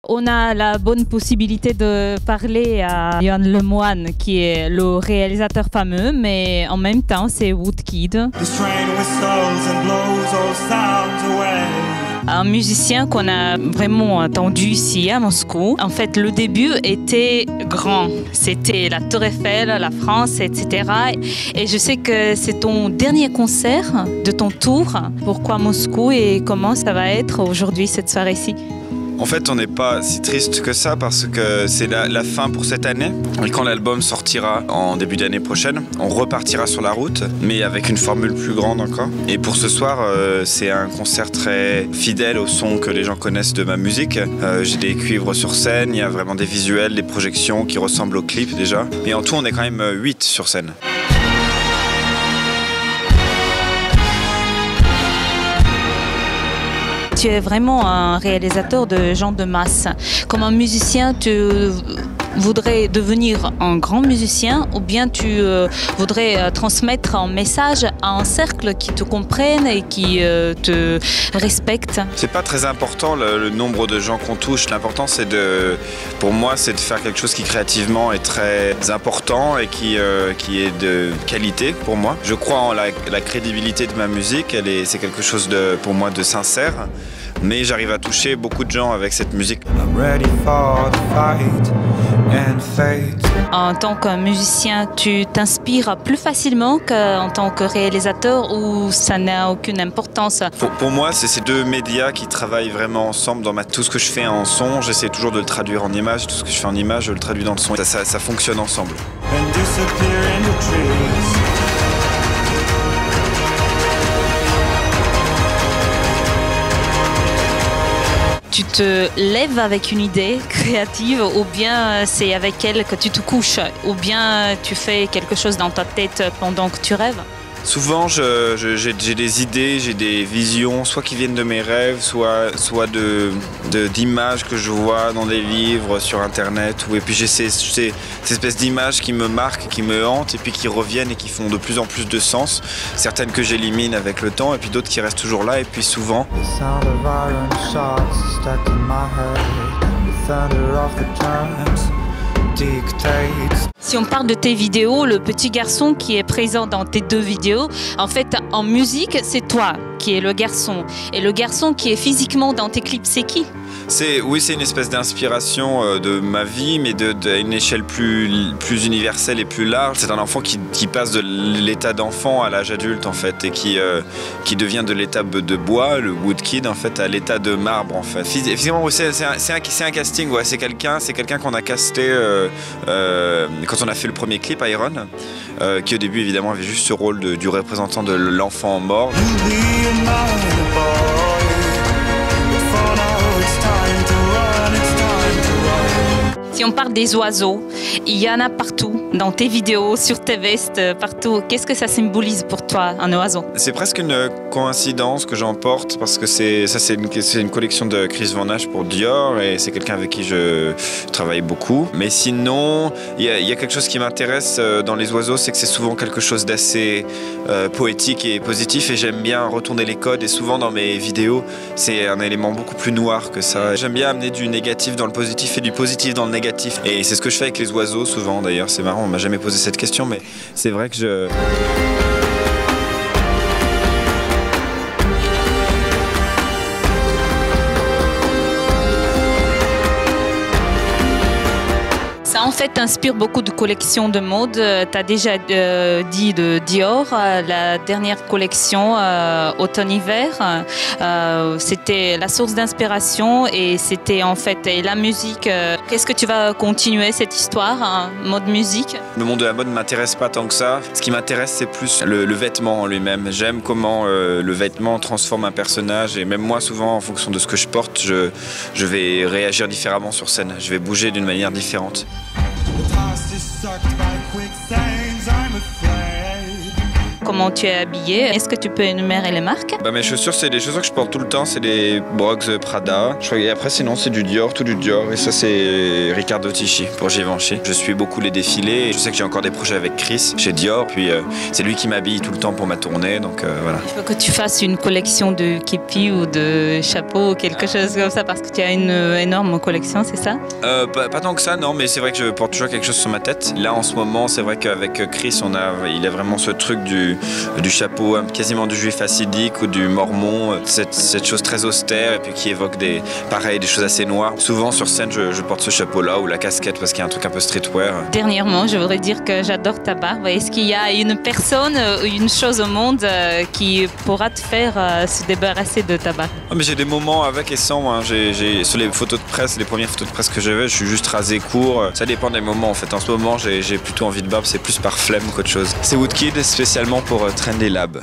On a la bonne possibilité de parler à Johan Lemoine, qui est le réalisateur fameux, mais en même temps, c'est Woodkid. Un musicien qu'on a vraiment entendu ici à Moscou. En fait, le début était grand. C'était la Tour Eiffel, la France, etc. Et je sais que c'est ton dernier concert de ton tour. Pourquoi Moscou et comment ça va être aujourd'hui, cette soirée-ci ? En fait, on n'est pas si triste que ça parce que c'est la fin pour cette année. Et quand l'album sortira en début d'année prochaine, on repartira sur la route, mais avec une formule plus grande encore. Et pour ce soir, c'est un concert très fidèle au son que les gens connaissent de ma musique. J'ai des cuivres sur scène, il y a vraiment des visuels, des projections qui ressemblent au clip déjà. Et en tout, on est quand même 8 sur scène. Tu es vraiment un réalisateur de gens de masse. Comme un musicien, tu voudrais devenir un grand musicien ou bien tu voudrais transmettre un message à un cercle qui te comprenne et qui te respecte? C'est pas très important le nombre de gens qu'on touche. L'important, pour moi, c'est de faire quelque chose qui créativement est très important et qui est de qualité pour moi. Je crois en la crédibilité de ma musique. C'est quelque chose pour moi de sincère. Mais j'arrive à toucher beaucoup de gens avec cette musique. En tant que musicien, tu t'inspires plus facilement qu'en tant que réalisateur ou ça n'a aucune importance? Pour moi, c'est ces deux médias qui travaillent vraiment ensemble. Tout ce que je fais en son, j'essaie toujours de le traduire en image. Tout ce que je fais en image, je le traduis dans le son. Ça fonctionne ensemble. Tu te lèves avec une idée créative ou bien c'est avec elle que tu te couches ou bien tu fais quelque chose dans ta tête pendant que tu rêves? Souvent, j'ai des idées, j'ai des visions, soit qui viennent de mes rêves, soit d'images que je vois dans des livres, sur Internet. Et puis j'ai ces espèces d'images qui me marquent, qui me hantent, et puis qui reviennent et qui font de plus en plus de sens. Certaines que j'élimine avec le temps, et puis d'autres qui restent toujours là. Et puis souvent... Si on parle de tes vidéos, le petit garçon qui est présent dans tes deux vidéos, en fait, en musique, c'est toi qui es le garçon. Et le garçon qui est physiquement dans tes clips, c'est qui? Oui, c'est une espèce d'inspiration de ma vie, mais à une échelle plus universelle et plus large. C'est un enfant qui passe de l'état d'enfant à l'âge adulte, en fait, et qui devient de l'état de bois, le Woodkid, en fait, à l'état de marbre, en fait. Physiquement, c'est un casting, ouais. C'est quelqu'un qu'on a casté quand on a fait le premier clip, Iron, qui au début, évidemment, avait juste ce rôle du représentant de l'enfant mort. Si on parle des oiseaux, il y en a partout, dans tes vidéos, sur tes vestes, partout. Qu'est-ce que ça symbolise pour toi, un oiseau? C'est presque une coïncidence que j'emporte parce que c'est une collection de Chris Van Ash pour Dior et c'est quelqu'un avec qui je travaille beaucoup. Mais sinon, il y a quelque chose qui m'intéresse dans les oiseaux, c'est que c'est souvent quelque chose d'assez poétique et positif et j'aime bien retourner les codes et souvent dans mes vidéos, c'est un élément beaucoup plus noir que ça. J'aime bien amener du négatif dans le positif et du positif dans le négatif. Et c'est ce que je fais avec les oiseaux souvent d'ailleurs, c'est marrant, on m'a jamais posé cette question mais c'est vrai que je... Ça en fait inspire beaucoup de collections de mode. Tu as déjà dit de Dior, la dernière collection automne-hiver. C'était la source d'inspiration et c'était en fait la musique. Qu'est-ce que tu vas continuer cette histoire, mode musique? Le monde de la mode ne m'intéresse pas tant que ça. Ce qui m'intéresse, c'est plus le vêtement en lui-même. J'aime comment le vêtement transforme un personnage et même moi, souvent, en fonction de ce que je porte, je vais réagir différemment sur scène. Je vais bouger d'une manière différente. comment tu es habillé. Est-ce que tu peux énumérer les marques? Mes chaussures, c'est des chaussures que je porte tout le temps, c'est des Brooks Prada. Et après, sinon, c'est du Dior, tout du Dior. Et ça, c'est Riccardo Tisci pour Givenchy. Je suis beaucoup les défilés. Je sais que j'ai encore des projets avec Chris chez Dior. Puis c'est lui qui m'habille tout le temps pour ma tournée. Donc voilà. Il faut que tu fasses une collection de képi ou de chapeaux ou quelque chose comme ça parce que tu as une énorme collection, c'est ça? Pas tant que ça, non, mais c'est vrai que je porte toujours quelque chose sur ma tête. Là, en ce moment, c'est vrai qu'avec Chris, il a vraiment ce truc du chapeau, quasiment du juif hassidique ou du mormon, cette chose très austère et puis qui évoque des choses assez noires. Souvent sur scène, je porte ce chapeau-là ou la casquette parce qu'il y a un truc un peu streetwear. Dernièrement, je voudrais dire que j'adore ta barbe. Est-ce qu'il y a une personne ou une chose au monde qui pourra te faire se débarrasser de ta barbe? Mais j'ai des moments avec et sans. Hein. Sur les photos de presse, les premières photos de presse que j'avais, je suis juste rasé court. Ça dépend des moments en fait. En ce moment, j'ai plutôt envie de barbe, c'est plus par flemme qu'autre chose. C'est Woodkid spécialement pour Trendy Lab.